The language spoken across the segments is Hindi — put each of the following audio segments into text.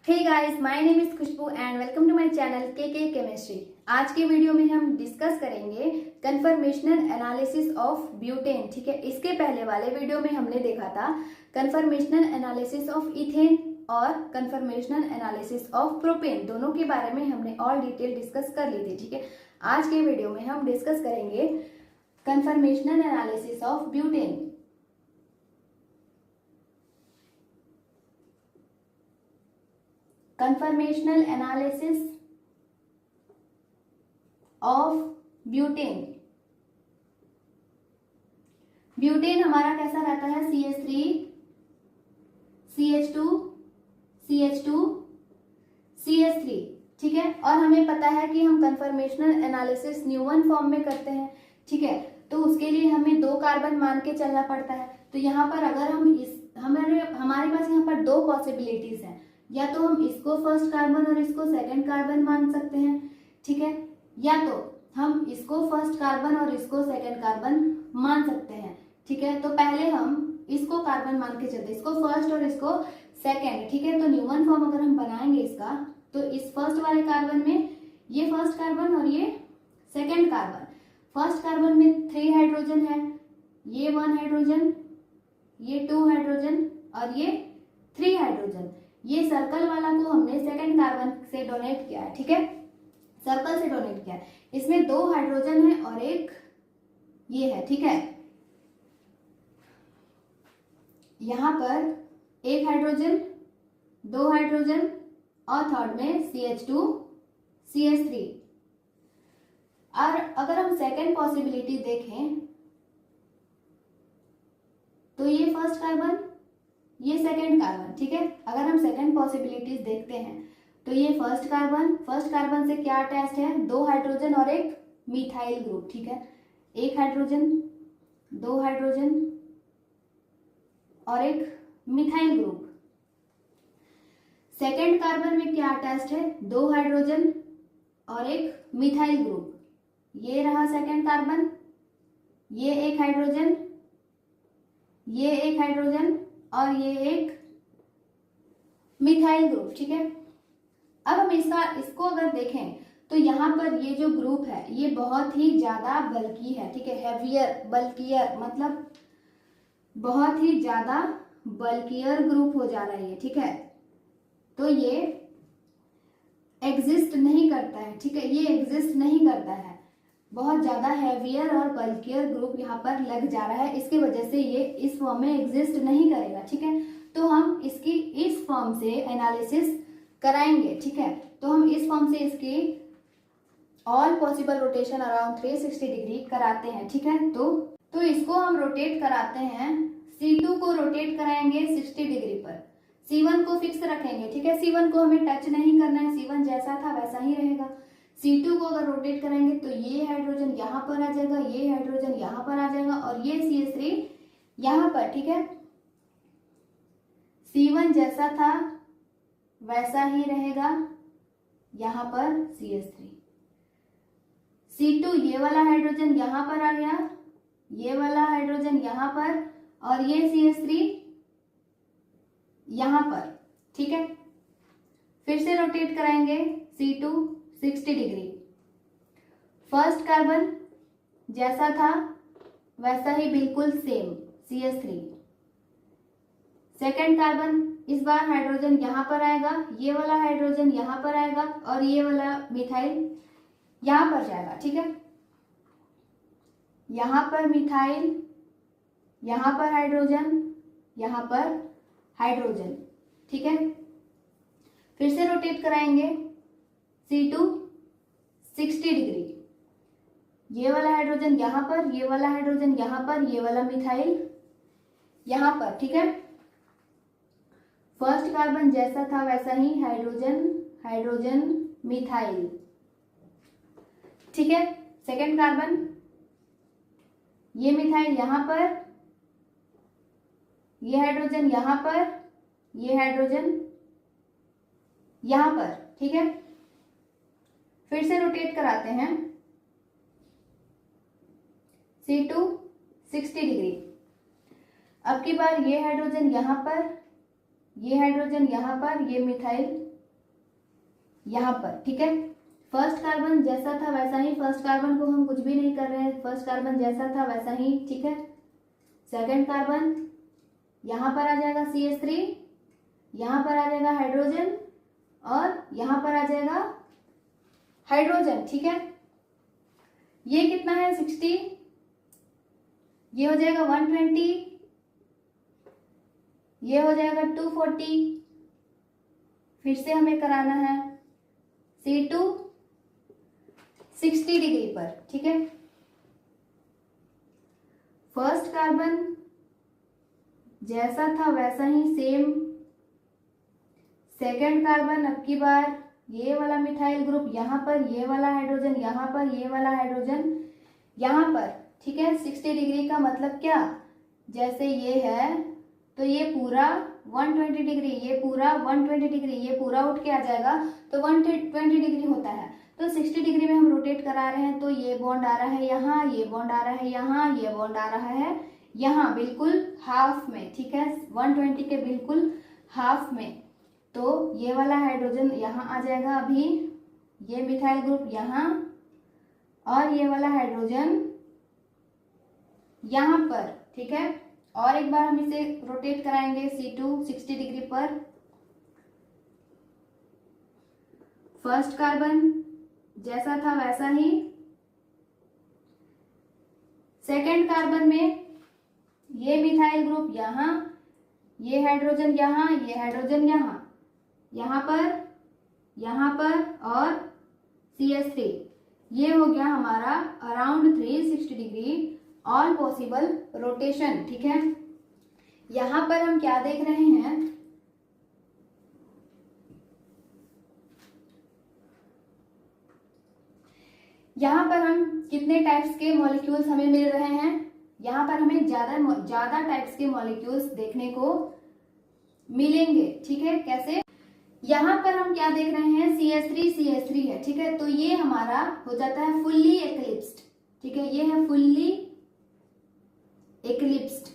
Hey guys, my name is Khushboo and welcome to my channel K Chemistry. आज के वीडियो में हम डिस्कस करेंगे कन्फर्मेशनल एनालिसिस ऑफ ब्यूटेन। ठीक है, इसके पहले वाले वीडियो में हमने देखा था कन्फर्मेशनल एनालिसिस ऑफ इथेन और कन्फर्मेशनल एनालिसिस ऑफ प्रोपेन। दोनों के बारे में हमने ऑल डिटेल डिस्कस कर ली थी। ठीक है, आज के वीडियो में हम डिस्कस करेंगे conformational analysis of butane. Conformational analysis of butane. Butane हमारा कैसा रहता है? CH3 CH2 CH2 CH3। ठीक है, और हमें पता है कि हम कन्फर्मेशनल एनालिसिस न्यूमन फॉर्म में करते हैं। ठीक है, तो उसके लिए हमें 2 कार्बन मान के चलना पड़ता है। तो यहाँ पर अगर हम हमारे पास यहाँ पर 2 पॉसिबिलिटीज हैं, या तो हम इसको फर्स्ट कार्बन और इसको सेकंड कार्बन मान सकते हैं। ठीक है, या तो हम इसको फर्स्ट कार्बन और इसको सेकंड कार्बन मान सकते हैं। ठीक है, तो पहले हम इसको कार्बन मान के चलते हैं, इसको फर्स्ट और इसको सेकंड। ठीक है, तो न्यूमन फॉर्म अगर हम बनाएंगे इसका, तो इस फर्स्ट वाले कार्बन में ये फर्स्ट कार्बन और ये सेकेंड कार्बन। फर्स्ट कार्बन में 3 हाइड्रोजन है, ये 1 हाइड्रोजन, ये 2 हाइड्रोजन और ये 3 हाइड्रोजन। ये सर्कल वाला को हमने सेकंड कार्बन से डोनेट किया है। ठीक है, सर्कल से डोनेट किया है। इसमें 2 हाइड्रोजन है और एक ये है। ठीक है, यहां पर 1 हाइड्रोजन, 2 हाइड्रोजन और थर्ड में CH2 CH3। और अगर हम सेकंड पॉसिबिलिटी देखें तो ये फर्स्ट कार्बन, ये सेकेंड कार्बन। ठीक है, अगर हम सेकेंड पॉसिबिलिटीज देखते हैं तो ये फर्स्ट कार्बन से क्या अटैच्ड है? 2 हाइड्रोजन और एक मिथाइल ग्रुप। ठीक है, 1 हाइड्रोजन, 2 हाइड्रोजन और एक मिथाइल ग्रुप। सेकेंड कार्बन में क्या अटैच्ड है? 2 हाइड्रोजन और एक मिथाइल ग्रुप। ये रहा सेकेंड कार्बन, ये 1 हाइड्रोजन, ये 1 हाइड्रोजन और ये एक मिथाइल ग्रुप। ठीक है, अब हम इसको अगर देखें तो यहाँ पर ये जो ग्रुप है ये बहुत ही ज्यादा बल्की है। ठीक है, हैवियर, बल्कियर मतलब बहुत ही ज्यादा बल्कियर ग्रुप हो जा रहा है। ठीक है, तो ये एग्जिस्ट नहीं करता है। ठीक है, ये एग्जिस्ट नहीं करता है, बहुत ज्यादा हैवियर और बल्कियर ग्रुप यहाँ पर लग जा रहा है। इसकी वजह से ये इस फॉर्म में एग्जिस्ट नहीं करेगा। ठीक है, तो हम इसकी इस फॉर्म से एनालिसिस कराएंगे। ठीक है, तो हम इस फॉर्म से इसकी all possible rotation around 360 degree कराते हैं। ठीक है, तो इसको हम रोटेट कराते हैं। C2 को रोटेट कराएंगे 60 डिग्री पर, C1 को फिक्स रखेंगे। ठीक है, C1 को हमें टच नहीं करना है, C1 जैसा था वैसा ही रहेगा। C2 को अगर रोटेट करेंगे तो ये हाइड्रोजन यहाँ पर आ जाएगा, ये हाइड्रोजन यहाँ पर आ जाएगा और ये CH3 यहाँ पर। ठीक है, C1 जैसा था वैसा ही रहेगा, यहाँ पर CH3। C2 ये वाला हाइड्रोजन यहाँ पर आ गया, ये वाला हाइड्रोजन यहाँ पर और ये CH3 यहाँ पर। ठीक है, फिर से रोटेट कराएंगे C2 60 डिग्री। फर्स्ट कार्बन जैसा था वैसा ही बिल्कुल सेम CH3। सेकेंड कार्बन, इस बार हाइड्रोजन यहाँ पर आएगा, ये वाला हाइड्रोजन यहाँ पर आएगा और ये वाला मिथाइल यहाँ पर जाएगा। ठीक है, यहाँ पर मिथाइल, यहाँ पर हाइड्रोजन, यहाँ पर हाइड्रोजन। ठीक है, फिर से रोटेट कराएंगे C2 60 डिग्री। ये वाला हाइड्रोजन यहाँ पर, ये वाला हाइड्रोजन यहाँ पर, ये वाला मिथाइल यहाँ पर। ठीक है, फर्स्ट कार्बन जैसा था वैसा ही हाइड्रोजन हाइड्रोजन मिथाइल। ठीक है, सेकेंड कार्बन, ये मिथाइल यहाँ पर, ये हाइड्रोजन यहाँ पर, ये हाइड्रोजन यहाँ पर। ठीक है, फिर से रोटेट कराते हैं C2 60 डिग्री। अब की बार ये हाइड्रोजन यहाँ पर, ये हाइड्रोजन यहाँ पर, ये मिथाइल यहाँ पर, ठीक है। फर्स्ट कार्बन जैसा था वैसा ही, फर्स्ट कार्बन को हम कुछ भी नहीं कर रहे हैं, फर्स्ट कार्बन जैसा था वैसा ही, ठीक है। सेकंड कार्बन यहाँ पर आ जाएगा CH3, यहाँ पर आ जाएगा हाइड्रोजन और यहाँ पर आ जाएगा हाइड्रोजन, ठीक है। ये कितना है 60, ये हो जाएगा 120, ये हो जाएगा 240, फिर से हमें कराना है C2 60 डिग्री पर, ठीक है। फर्स्ट कार्बन जैसा था वैसा ही सेम, सेकेंड कार्बन अब की बार ये वाला मिथाइल ग्रुप यहाँ पर, ये वाला हाइड्रोजन यहाँ पर, ये वाला हाइड्रोजन यहाँ पर, ठीक है। 60 डिग्री का मतलब क्या, जैसे ये है तो ये पूरा 120 डिग्री, ये पूरा 120 डिग्री, ये पूरा उठ के आ जाएगा तो 120 डिग्री होता है। तो 60 डिग्री में हम रोटेट करा रहे हैं, तो ये बॉन्ड आ रहा है यहाँ, ये बॉन्ड आ रहा है यहाँ, ये बॉन्ड आ रहा है यहाँ, बिल्कुल हाफ में, ठीक है। 120 के बिल्कुल हाफ में। तो ये वाला हाइड्रोजन यहाँ आ जाएगा अभी, ये मिथाइल ग्रुप यहाँ, और ये वाला हाइड्रोजन यहाँ पर, ठीक है। और एक बार हम इसे रोटेट कराएंगे C2 60 डिग्री पर। फर्स्ट कार्बन जैसा था वैसा ही, सेकेंड कार्बन में ये मिथाइल ग्रुप यहाँ, ये हाइड्रोजन यहाँ, ये हाइड्रोजन यहाँ, यहाँ पर और CH3, ये हो गया हमारा around 360 degree all possible rotation, ठीक है। यहां पर हम क्या देख रहे हैं, यहां पर हम कितने टाइप्स के मॉलिक्यूल्स हमें मिल रहे हैं, यहां पर हमें ज्यादा टाइप्स के मॉलिक्यूल्स देखने को मिलेंगे, ठीक है। कैसे, यहाँ पर हम क्या देख रहे हैं CH3 है, ठीक है। तो ये हमारा हो जाता है फुल्ली एक्लिप्स्ड, ठीक है। ये है फुल्ली एक्लिप्स्ड,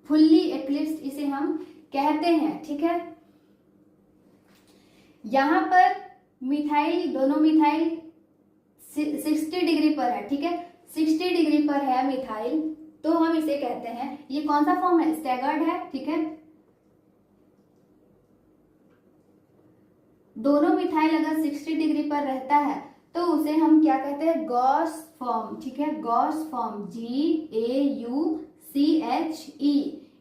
फुल्ली एक्लिप्स्ड इसे हम कहते हैं, ठीक है। यहां पर मिथाइल, दोनों मिथाइल 60 डिग्री पर है, ठीक है। 60 डिग्री पर है मिथाइल, तो हम इसे कहते हैं, ये कौन सा फॉर्म है, स्टैगर्ड है, ठीक है। दोनों मिथाइल अगर 60 डिग्री पर रहता है तो उसे हम क्या कहते हैं, गॉस फॉर्म, ठीक है। गॉस फॉर्म GAUCHE,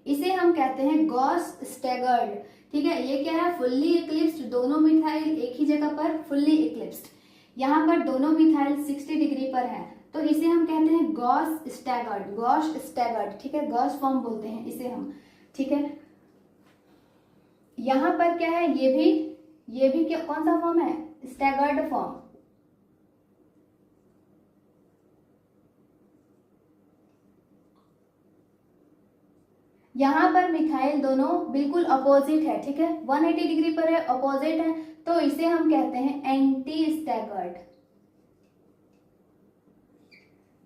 इसे हम कहते हैं गॉस स्टैगर्ड, ठीक है। ये क्या है, फुल्ली इक्लिप्स्ड, दोनों मिथाइल एक ही जगह पर फुल्ली इक्लिप्स्ड। यहाँ पर दोनों मिथाइल 60 डिग्री पर है, तो इसे हम कहते हैं गॉस स्टैगर्ड, ठीक है। गॉस फॉर्म बोलते हैं इसे हम, ठीक है। यहाँ पर क्या है, ये भी क्या, कौन सा फॉर्म है, स्टैगर्ड फॉर्म। यहाँ पर मिथाइल दोनों बिल्कुल अपोजिट है, ठीक है। 180 डिग्री पर है, अपोजिट है, तो इसे हम कहते हैं एंटी स्टैगर्ड,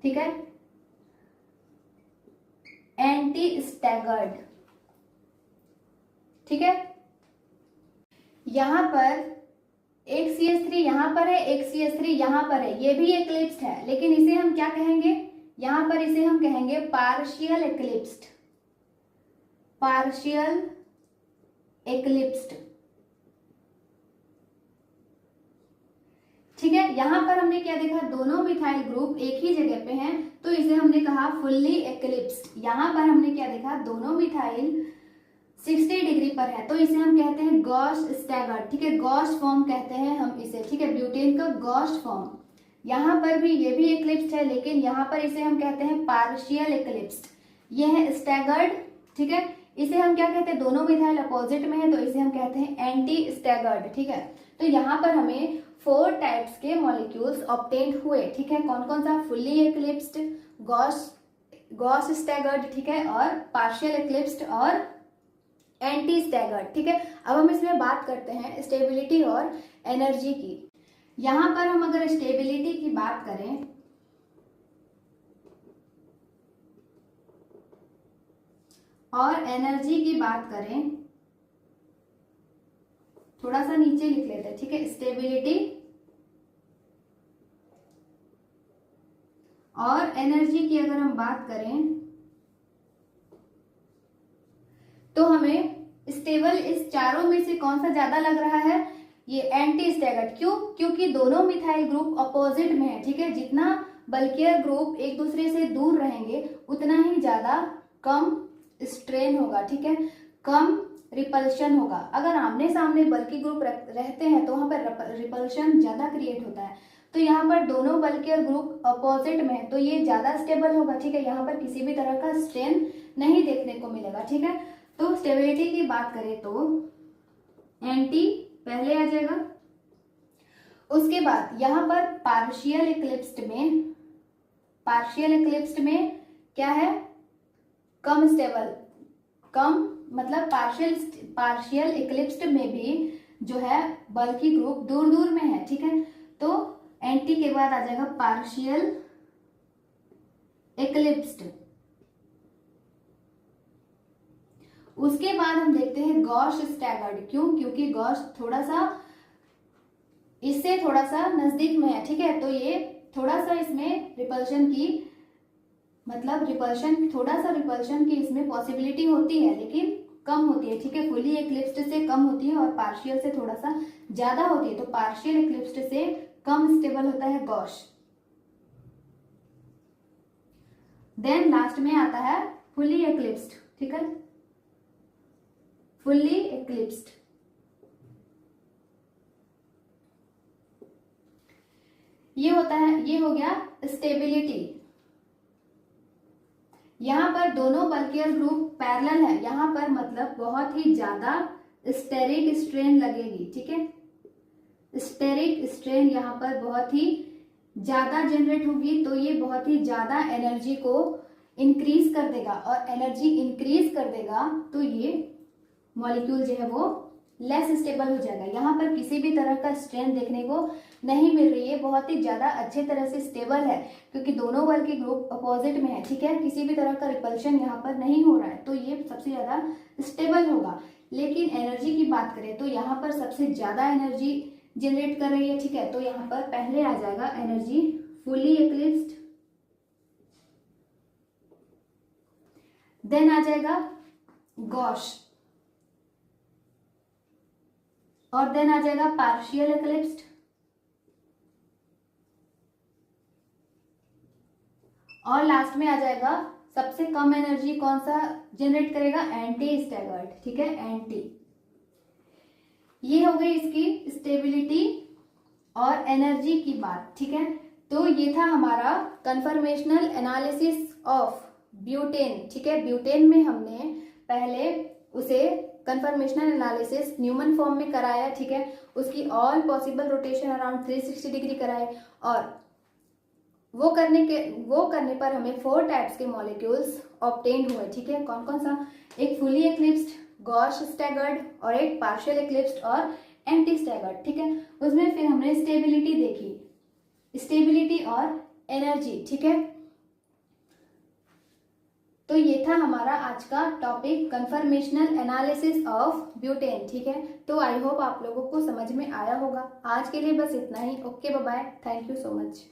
ठीक है। एंटी स्टैगर्ड, ठीक है। यहां पर एक CH3 यहां पर है, एक CH3 यहां पर है, ये भी एक्लिप्स्ड है, लेकिन इसे हम क्या कहेंगे, यहां पर इसे हम कहेंगे पार्शियल एक्लिप्स्ड, पार्शियल एक्लिप्स्ड, ठीक है। यहां पर हमने क्या देखा, दोनों मिथाइल ग्रुप एक ही जगह पे हैं, तो इसे हमने कहा फुल्ली एक्लिप्स्ड। यहां पर हमने क्या देखा, दोनों मिथाइल 60 डिग्री पर है, तो इसे हम कहते हैं गॉस स्टैगर्ड, ठीक है। गॉस फॉर्म कहते हैं हम इसे, ठीक है। ब्यूटेन का गॉस फॉर्म। यहाँ पर भी ये भी एक्लिप्स्ड है, लेकिन यहाँ पर इसे हम कहते हैं पार्शियल एक्लिप्स्ड। ये है स्टैगर्ड, ठीक है। इसे हम क्या कहते हैं, दोनों मिथाइल अपोजिट में है, तो इसे हम कहते हैं एंटी स्टैगर्ड, ठीक है। तो यहाँ पर हमें 4 टाइप्स के मॉलिक्यूल्स ऑब्टेन हुए, ठीक है। कौन कौन सा, फुल्ली एक्लिप्स्ड, गॉस स्टैगर्ड, ठीक है, और पार्शियल एक्लिप्स्ड और एंटी स्टैगर्ड, ठीक है। अब हम इसमें बात करते हैं स्टेबिलिटी और एनर्जी की। यहां पर हम अगर स्टेबिलिटी की बात करें, और एनर्जी की बात करें, थोड़ा सा नीचे लिख लेते हैं, ठीक है, स्टेबिलिटी और एनर्जी की अगर हम बात करें तो हमें स्टेबल इस चारों में से कौन सा ज्यादा लग रहा है, ये एंटी स्टैगर्ड। क्यों? क्योंकि दोनों मिथाइल ग्रुप अपोजिट में है, ठीक है, जितना बल्कियर ग्रुप एक दूसरे से दूर रहेंगे उतना ही ज्यादा कम स्ट्रेन होगा, ठीक है, कम रिपल्शन होगा। अगर आमने सामने बल्कि ग्रुप रहते हैं तो वहां पर रिपल्शन ज्यादा क्रिएट होता है। तो यहाँ पर दोनों बल्कियर ग्रुप अपोजिट में है तो ये ज्यादा स्टेबल होगा, ठीक है, यहाँ पर किसी भी तरह का स्ट्रेन नहीं देखने को मिलेगा, ठीक है। तो स्टेबिलिटी की बात करें तो एंटी पहले आ जाएगा। उसके बाद यहाँ पर पार्शियल इक्लिप्स्ड में क्या है, कम स्टेबल, कम मतलब पार्शियल इक्लिप्स्ड में भी जो है बल्कि ग्रुप दूर दूर में है, ठीक है। तो एंटी के बाद आ जाएगा पार्शियल इक्लिप्स्ड। उसके बाद हम देखते हैं गॉश स्टैगर्ड। क्यों? क्योंकि गॉश थोड़ा सा इससे थोड़ा सा नजदीक में है, ठीक है, तो ये थोड़ा सा इसमें रिपल्शन की थोड़ा सा रिपल्शन की इसमें पॉसिबिलिटी होती है लेकिन कम होती है, ठीक है, फुली इक्लिप्स्ड से कम होती है और पार्शियल से थोड़ा सा ज्यादा होती है। तो पार्शियल इक्लिप्स्ड से कम स्टेबल होता है गॉश। देन लास्ट में आता है फुली इक्लिप्स्ड, ठीक है, फुल्ली इक्लिप्स्ड। ये होता है, ये हो गया स्टेबिलिटी। यहां पर दोनों बल्कियर ग्रुप पैरेलल है, यहां पर मतलब बहुत ही ज्यादा स्टेरिक स्ट्रेन लगेगी, ठीक है, स्टेरिक स्ट्रेन यहां पर बहुत ही ज्यादा जनरेट होगी। तो ये बहुत ही ज्यादा एनर्जी को इंक्रीज कर देगा और एनर्जी इंक्रीज कर देगा तो ये मॉलिक्यूल जो है वो लेस स्टेबल हो जाएगा। यहाँ पर किसी भी तरह का स्ट्रेन देखने को नहीं मिल रही है, बहुत ही ज्यादा अच्छे तरह से स्टेबल है क्योंकि दोनों बल के ग्रुप अपोजिट में है, ठीक है, किसी भी तरह का रिपल्शन यहाँ पर नहीं हो रहा है तो ये सबसे ज्यादा स्टेबल होगा। लेकिन एनर्जी की बात करें तो यहाँ पर सबसे ज्यादा एनर्जी जनरेट कर रही है, ठीक है, तो यहाँ पर पहले आ जाएगा एनर्जी फुली इक्लिप्स्ड, देन आ जाएगा गॉश और देन आ जाएगा पार्शियल इक्लिप्स्ड और लास्ट में आ जाएगा सबसे कम एनर्जी कौन सा जनरेट करेगा, एंटी स्टैगर्ड, ठीक है, एंटी। ये हो गई इसकी स्टेबिलिटी और एनर्जी की बात, ठीक है। तो ये था हमारा कंफर्मेशनल एनालिसिस ऑफ ब्यूटेन, ठीक है। ब्यूटेन में हमने पहले उसे कंफर्मेशनल एनालिसिस न्यूमन फॉर्म में कराया, ठीक है, उसकी all possible rotation around 360 degree कराए और वो करने पर हमें 4 टाइप्स के मॉलिक्यूल्स ऑब्टेन हुए, ठीक है। कौन कौन सा, एक फुली इक्लिप्स्ड, गॉश स्टैगर्ड और एक पार्शियल इक्लिप्स्ड और एंटी स्टैगर्ड, ठीक है। उसमें फिर हमने स्टेबिलिटी देखी, स्टेबिलिटी और एनर्जी, ठीक है। तो ये था हमारा आज का topic conformational analysis of butane, ठीक है। तो आई होप आप लोगों को समझ में आया होगा। आज के लिए बस इतना ही। Okay, bye bye, thank you so much.